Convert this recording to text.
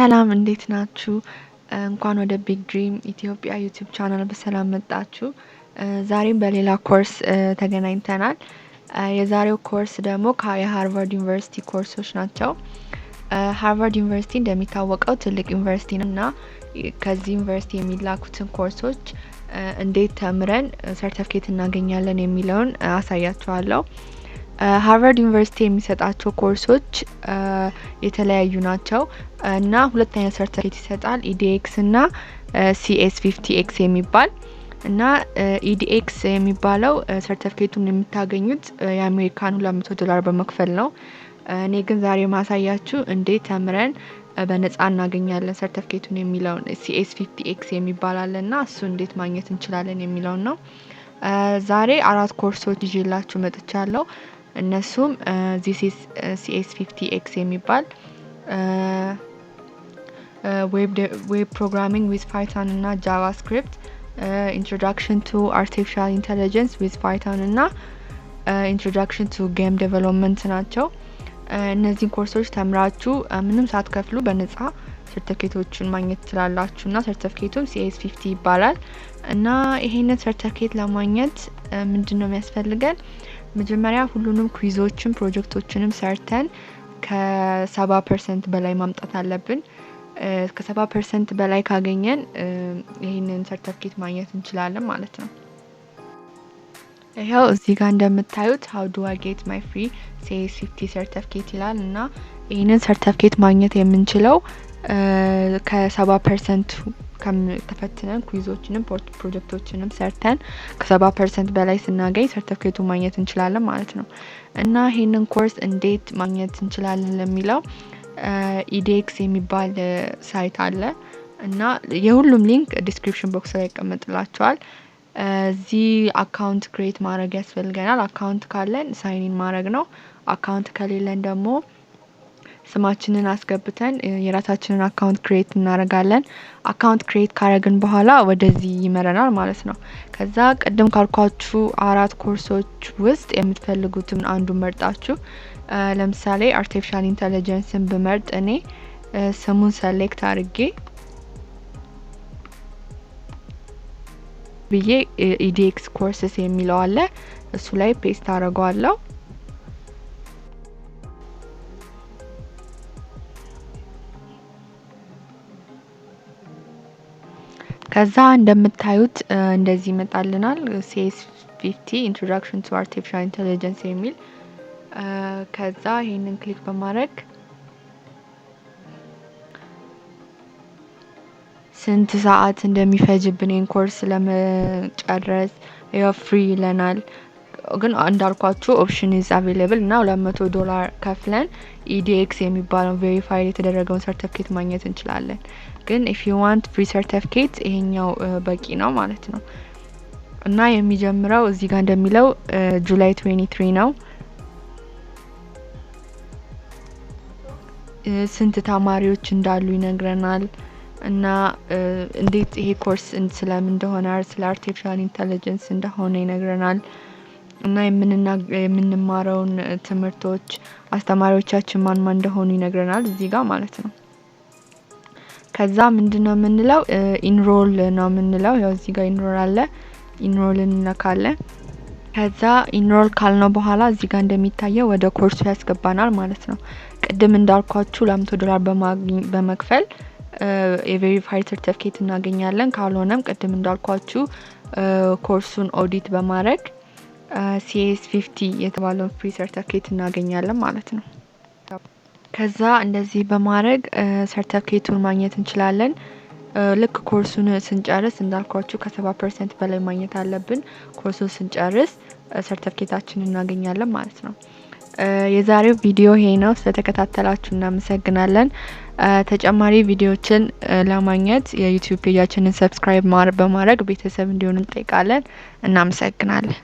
ሰላም እንዴት ናችሁ? እንኳን ወደ ቢግ ድሪም ኢትዮጵያ ዩቲዩብ ቻናል በሰላም መጣችሁ። ዛሬም በሌላ ኮርስ ተገናኝተናል። የዛሬው ኮርስ ደግሞ የሀርቫርድ ዩኒቨርሲቲ ኮርሶች ናቸው። ሃርቫርድ ዩኒቨርሲቲ እንደሚታወቀው ትልቅ ዩኒቨርሲቲ ነው እና ከዚህ ዩኒቨርሲቲ የሚላኩትን ኮርሶች እንዴት ተምረን ሰርተፍኬት እናገኛለን የሚለውን አሳያችኋለሁ። ሃርቫርድ ዩኒቨርሲቲ የሚሰጣቸው ኮርሶች የተለያዩ ናቸው እና ሁለት አይነት ሰርተፍኬት ይሰጣል። ኢዲኤክስ እና CS50X የሚባል እና ኢዲኤክስ የሚባለው ሰርተፍኬቱን የምታገኙት የአሜሪካን $200 በመክፈል ነው። እኔ ግን ዛሬ ማሳያችሁ እንዴት ተምረን በነፃ እናገኛለን ሰርተፍኬቱን የሚለውን CS50X የሚባል አለና እሱ እንዴት ማግኘት እንችላለን የሚለውን ነው። ዛሬ 4 ኮርሶች ይዤላችሁ መጥቻለሁ። እነሱም CS50X የሚባል ዌብ ፕሮግራሚንግ ዊዝ ፓይተን እና ጃቫስክሪፕት፣ ኢንትሮዳክሽን ቱ አርቲፊሻል ኢንተለጀንስ ዊዝ ፓይተን እና ኢንትሮዳክሽን ቱ ጌም ዴቨሎፕመንት ናቸው። እነዚህን ኮርሶች ተምራችሁ ምንም ሳትከፍሉ በነፃ ሰርተፍኬቶችን ማግኘት ትችላላችሁ እና ሰርተፍኬቱም CS50 ይባላል። እና ይሄንን ሰርተፍኬት ለማግኘት ምንድነው የሚያስፈልገን? መጀመሪያ ሁሉንም ኩዊዞችን ፕሮጀክቶችንም ሰርተን ከ70% በላይ ማምጣት አለብን። ከ70% በላይ ካገኘን ይሄንን ሰርተፍኬት ማግኘት እንችላለን ማለት ነው። ይሄው እዚህ ጋር እንደምታዩት how do I get my free CS50 ሰርተፍኬት ይላል እና ይሄንን ሰርተፍኬት ማግኘት የምንችለው ከ70% ተፈትነን ኩዊዞችንም ፕሮጀክቶችንም ሰርተን ከ70% በላይ ስናገኝ ሰርተፍኬቱን ማግኘት እንችላለን ማለት ነው። እና ይሄንን ኮርስ እንዴት ማግኘት እንችላለን ለሚለው ኢዲኤክስ የሚባል ሳይት አለ እና የሁሉም ሊንክ ዲስክሪፕሽን ቦክስ ላይ ይቀመጥላችኋል። እዚህ አካውንት ክሬት ማድረግ ያስፈልገናል። አካውንት ካለን ሳይን ኢን ማድረግ ነው። አካውንት ከሌለን ደግሞ ስማችንን አስገብተን የራሳችንን አካውንት ክሬት እናደርጋለን። አካውንት ክሬት ካረግን በኋላ ወደዚህ ይመረናል ማለት ነው። ከዛ ቅድም ካልኳችሁ 4 ኮርሶች ውስጥ የምትፈልጉትን አንዱን መርጣችሁ ለምሳሌ አርቲፊሻል ኢንተለጀንስን ብመርጥ እኔ ስሙን ሰሌክት አድርጌ ብዬ ኢዲኤክስ ኮርስስ የሚለው አለ እሱ ላይ ፔስት አደርገዋለሁ። ከዛ እንደምታዩት እንደዚህ ይመጣልናል CS50 ኢንትሮዳክሽን ቱ አርቲፊሻል ኢንተለጀንስ የሚል ከዛ ይሄንን ክሊክ በማድረግ ስንት ሰዓት እንደሚፈጅብን ይሄን ኮርስ ለመጨረስ ያው ፍሪ ይለናል። ግን እንዳልኳችሁ ኦፕሽን ኢዝ አቬሌብል እና $200 ከፍለን ኢዲኤክስ የሚባለው ቬሪፋይድ የተደረገውን ሰርተፍኬት ማግኘት እንችላለን። ግን if you want free certificate ይሄኛው በቂ ነው ማለት ነው። እና የሚጀምረው እዚህ ጋር እንደሚለው ጁላይ 23 ነው። ስንት ተማሪዎች እንዳሉ ይነግረናል እና እንዴት ይሄ ኮርስ ስለምን እንደሆነ ስለ አርቲፊሻል ኢንተለጀንስ እንደሆነ ይነግረናል እና የምንማረውን ትምህርቶች አስተማሪዎቻችን ማን እንደሆኑ ይነግረናል እዚህ ጋር ማለት ነው። ከዛ ምንድነው የምንለው ኢንሮል ነው የምንለው። ያው እዚህ ጋር ኢንሮል አለ። ኢንሮልን እንነካለን። ከዛ ኢንሮል ካልነው በኋላ እዚህ ጋር እንደሚታየው ወደ ኮርሱ ያስገባናል ማለት ነው። ቅድም እንዳልኳችሁ $200 በመክፈል የቬሪፋይድ ሰርተፍኬት እናገኛለን። ካልሆነም ቅድም እንዳልኳችሁ ኮርሱን ኦዲት በማድረግ CS50 የተባለውን ፍሪ ሰርተፍኬት እናገኛለን ማለት ነው። ከዛ እንደዚህ በማድረግ ሰርተፍኬቱን ማግኘት እንችላለን። ልክ ኮርሱን ስንጨርስ እንዳልኳችሁ ከ70% በላይ ማግኘት አለብን። ኮርሱን ስንጨርስ ሰርተፍኬታችንን እናገኛለን ማለት ነው። የዛሬው ቪዲዮ ይሄ ነው። ስለተከታተላችሁ እናመሰግናለን። ተጨማሪ ቪዲዮዎችን ለማግኘት የዩቲዩብ ፔጃችንን ሰብስኩራይብ በማድረግ ቤተሰብ እንዲሆኑ እንጠይቃለን። እናመሰግናለን።